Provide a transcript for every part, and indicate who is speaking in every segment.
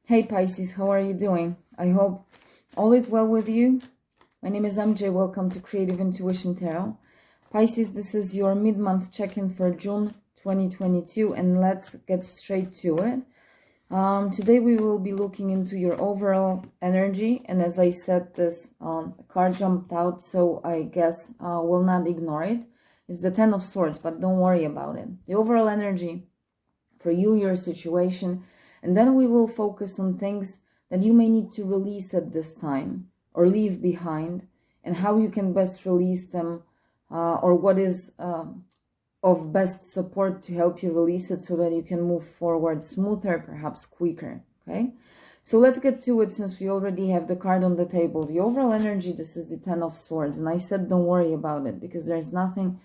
Speaker 1: Hey Pisces, how are you doing? I hope all is well with you. My name is MJ. Welcome to Creative Intuition Tarot. Pisces, this is your mid-month check-in for June 2022, and let's get straight to it. Today we will be looking into your overall energy, and as I said, this card jumped out, so I guess we'll not ignore it. It's the Ten of Swords, but don't worry about it. The overall energy for you, your situation, and then we will focus on things that you may need to release at this time or leave behind, and how you can best release them, or what is of best support to help you release it so that you can move forward smoother, perhaps quicker. Okay, so let's get to it since we already have the card on the table. The overall energy, this is the Ten of Swords, and I said don't worry about it because there's nothing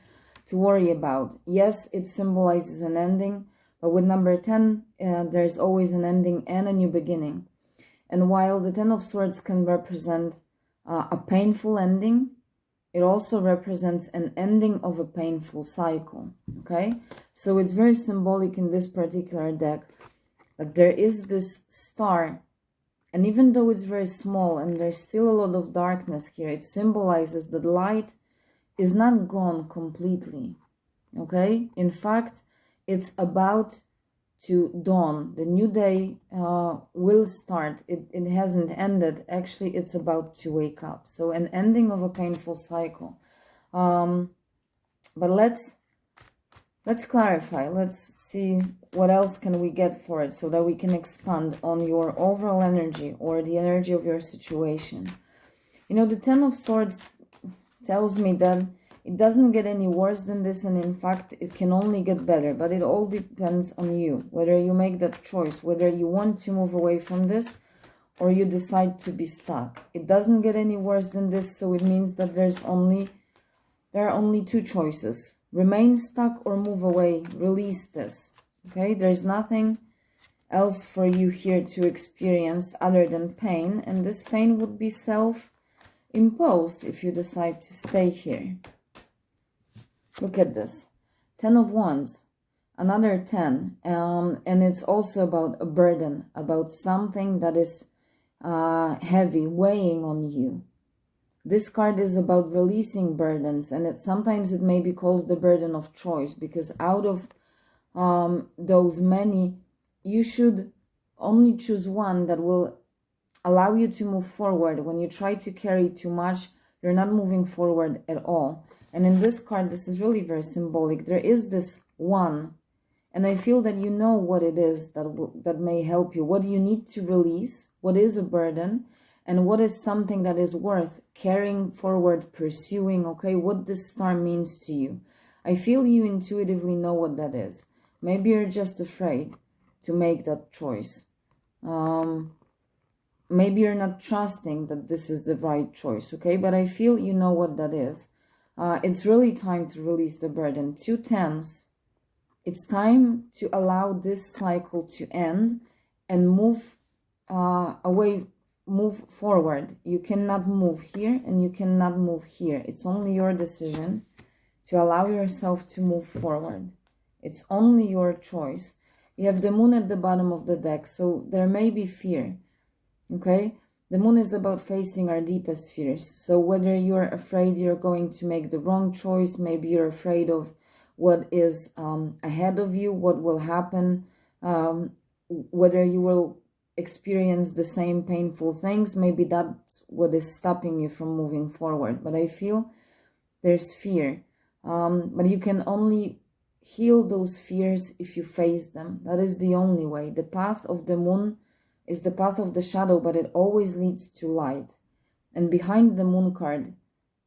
Speaker 1: to worry about. Yes, it symbolizes an ending, but with number 10, there's always an ending and a new beginning. And while the Ten of Swords can represent a painful ending, it also represents an ending of a painful cycle, okay? So it's very symbolic in this particular deck that there is this star, and even though it's very small and there's still a lot of darkness here, it symbolizes that light is not gone completely, okay? In fact, it's about to dawn. The new day will start. It hasn't ended. Actually, it's about to wake up. So an ending of a painful cycle. But let's clarify. Let's see what else can we get for it so that we can expand on your overall energy or the energy of your situation. You know, the Ten of Swords tells me that it doesn't get any worse than this, and in fact, it can only get better, but it all depends on you, whether you make that choice, whether you want to move away from this or you decide to be stuck. It doesn't get any worse than this, so it means that there are only two choices: remain stuck or move away, release this, okay? There's nothing else for you here to experience other than pain, and this pain would be self-imposed if you decide to stay here. Look at this. 10 of Wands, another 10, and it's also about a burden, about something that is heavy, weighing on you. This card is about releasing burdens, and sometimes it may be called the burden of choice, because out of those many, you should only choose one that will allow you to move forward. When you try to carry too much, you're not moving forward at all. And in this card, this is really very symbolic. There is this one, and I feel that you know what it is that may help you. What do you need to release? What is a burden? And what is something that is worth carrying forward, pursuing, okay? What this star means to you. I feel you intuitively know what that is. Maybe you're just afraid to make that choice. Maybe you're not trusting that this is the right choice, okay? But I feel you know what that is. It's really time to release the burden. 2 tens. It's time to allow this cycle to end and move away, move forward. You cannot move here and you cannot move here. It's only your decision to allow yourself to move forward. It's only your choice. You have the moon at the bottom of the deck, so there may be fear, okay? The moon is about facing our deepest fears. So whether you're afraid you're going to make the wrong choice, maybe you're afraid of what is ahead of you, what will happen, whether you will experience the same painful things, maybe that's what is stopping you from moving forward. But I feel there's fear. But you can only heal those fears if you face them. That is the only way. The path of the moon is the path of the shadow, but it always leads to light. And behind the moon card,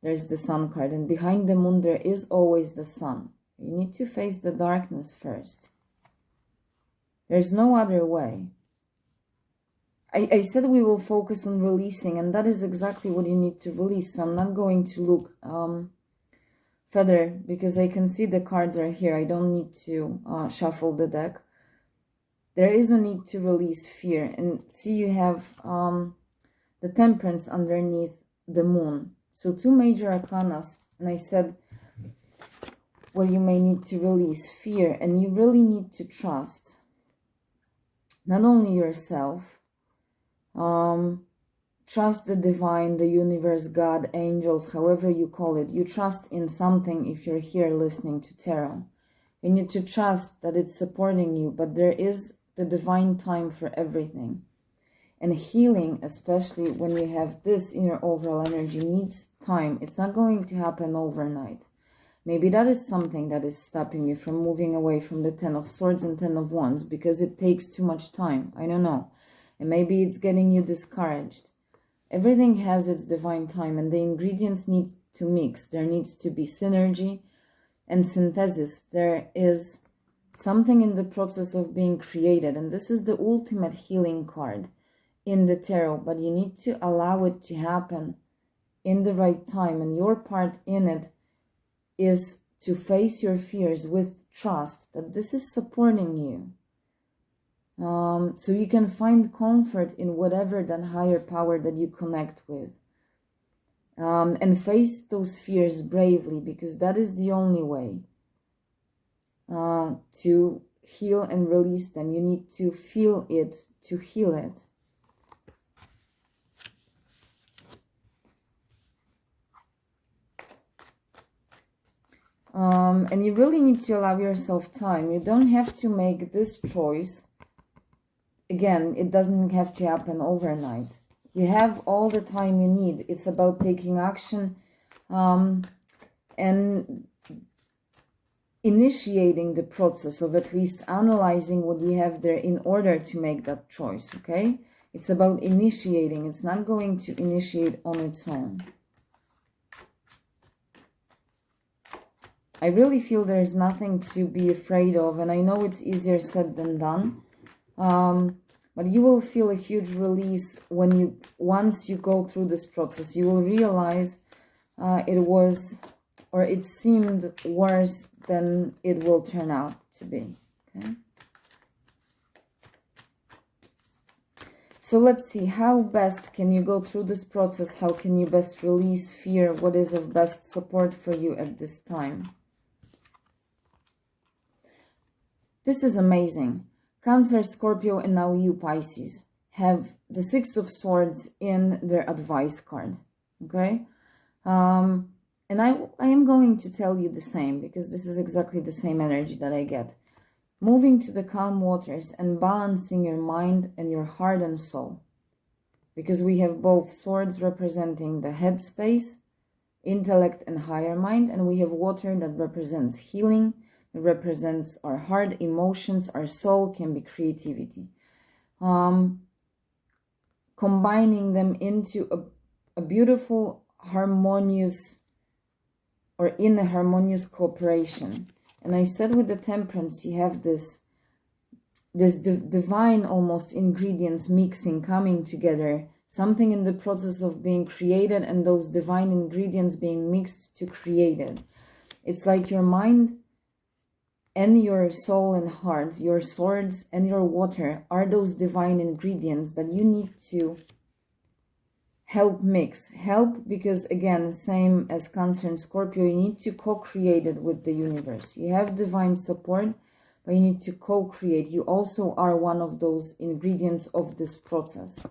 Speaker 1: there's the sun card. And behind the moon, there is always the sun. You need to face the darkness first. There's no other way. I said we will focus on releasing, and that is exactly what you need to release. So I'm not going to look further because I can see the cards are here. I don't need to shuffle the deck. There is a need to release fear. And see, you have the Temperance underneath the moon. So 2 major arcanas. And I said, well, you may need to release fear. And you really need to trust not only yourself, Trust the divine, the universe, God, angels, however you call it. You trust in something if you're here listening to tarot. You need to trust that it's supporting you, but there is the divine time for everything. And healing, especially when you have this in your overall energy, needs time. It's not going to happen overnight. Maybe that is something that is stopping you from moving away from the Ten of Swords and Ten of Wands, because it takes too much time. I don't know. And maybe it's getting you discouraged. Everything has its divine time, and the ingredients need to mix. There needs to be synergy and synthesis. There is something in the process of being created, and this is the ultimate healing card in the tarot, but you need to allow it to happen in the right time, and your part in it is to face your fears with trust that this is supporting you. So you can find comfort in whatever that higher power that you connect with. And face those fears bravely, because that is the only way to heal and release them. You need to feel it to heal it. And you really need to allow yourself time. You don't have to make this choice. Again, it doesn't have to happen overnight. You have all the time you need. It's about taking action and initiating the process of at least analyzing what you have there in order to make that choice, okay? It's about initiating. It's not going to initiate on its own. I really feel there's nothing to be afraid of, and I know it's easier said than done. But you will feel a huge release when once you go through this process. You will realize it seemed worse than it will turn out to be. Okay. So let's see, how best can you go through this process? How can you best release fear? What is of best support for you at this time? This is amazing. Cancer, Scorpio, and now you, Pisces, have the Six of Swords in their advice card. Okay? And I am going to tell you the same, because this is exactly the same energy that I get. Moving to the calm waters and balancing your mind and your heart and soul. Because we have both swords representing the head space, intellect and higher mind, and we have water that represents healing, that represents our heart, emotions, our soul, can be creativity. Combining them into a beautiful, harmonious, or in a harmonious cooperation. And I said with the Temperance, you have this divine almost ingredients mixing, coming together, something in the process of being created, and those divine ingredients being mixed to create it. It's like your mind and your soul and heart, your swords and your water are those divine ingredients that you need to help mix. Help because, again, same as Cancer and Scorpio, you need to co-create it with the universe. You have divine support, but you need to co-create. You also are one of those ingredients of this process.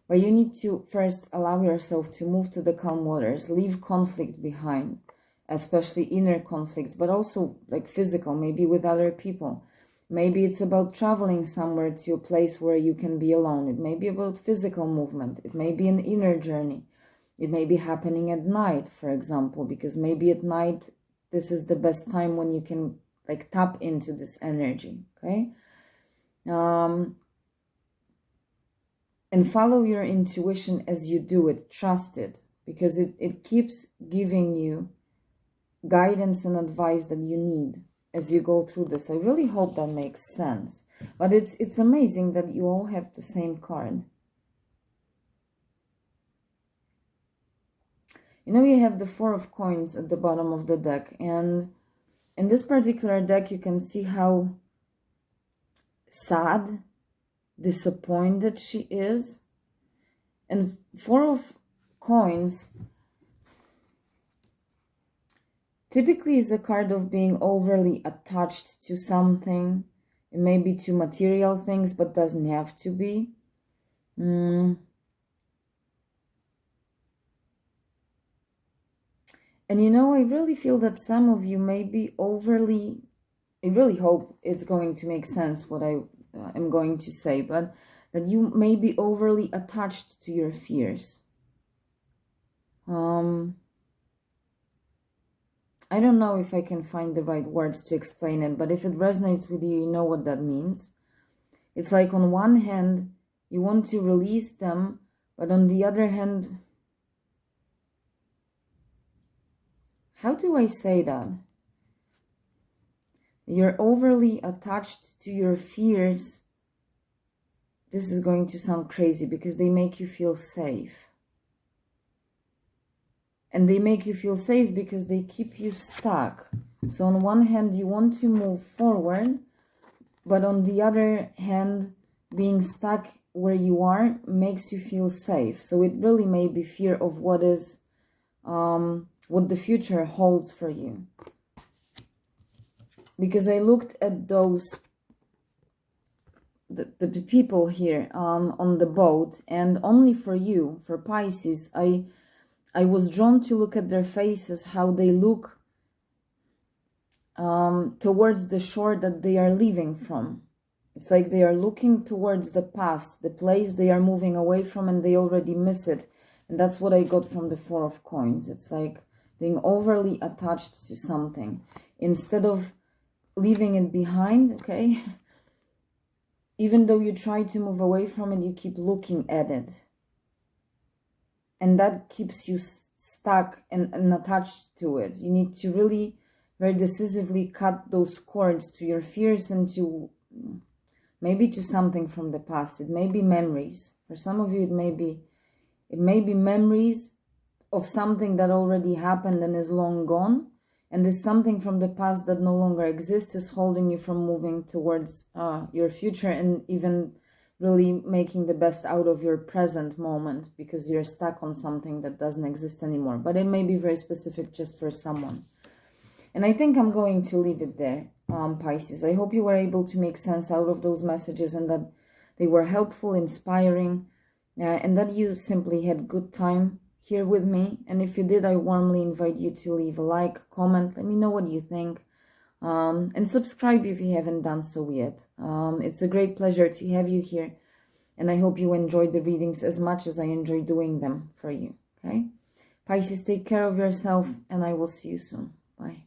Speaker 1: But you need to first allow yourself to move to the calm waters, leave conflict behind, especially inner conflicts, but also like physical, maybe with other people. Maybe it's about traveling somewhere to a place where you can be alone. It may be about physical movement. It may be an inner journey. It may be happening at night, for example, because maybe at night, this is the best time when you can like tap into this energy, okay? And follow your intuition as you do it. Trust it, because it keeps giving you guidance and advice that you need as you go through this. I really hope that makes sense. But it's amazing that you all have the same card. You know, you have the Four of Coins at the bottom of the deck. And in this particular deck, you can see how sad, disappointed she is. And Four of Coins typically is a card of being overly attached to something. It may be to material things, but doesn't have to be. And you know, I really feel that some of you may be overly, I really hope it's going to make sense what I am going to say, but that you may be overly attached to your fears. I don't know if I can find the right words to explain it, but if it resonates with you, you know what that means. It's like on one hand, you want to release them, but on the other hand, how do I say that? You're overly attached to your fears. This is going to sound crazy because they make you feel safe. And they make you feel safe because they keep you stuck. So on one hand, you want to move forward, but on the other hand, being stuck where you are makes you feel safe. So it really may be fear of what is, what the future holds for you. Because I looked at those, the people here on the boat, and only for you, for Pisces, I was drawn to look at their faces, how they look towards the shore that they are leaving from. It's like they are looking towards the past, the place they are moving away from, and they already miss it. And that's what I got from the Four of Coins. It's like being overly attached to something. Instead of leaving it behind, okay? Even though you try to move away from it, you keep looking at it. And that keeps you stuck and attached to it. You need to really very decisively cut those cords to your fears and to maybe to something from the past. It may be memories. For some of you, it may be memories of something that already happened and is long gone. And there's something from the past that no longer exists is holding you from moving towards your future and even really making the best out of your present moment because you're stuck on something that doesn't exist anymore. But it may be very specific just for someone. And I think I'm going to leave it there, Pisces. I hope you were able to make sense out of those messages and that they were helpful, inspiring, and that you simply had good time here with me. And if you did, I warmly invite you to leave a like, comment, let me know what you think. And subscribe if you haven't done so yet. It's a great pleasure to have you here. And I hope you enjoyed the readings as much as I enjoy doing them for you. Okay? Pisces, take care of yourself and I will see you soon. Bye.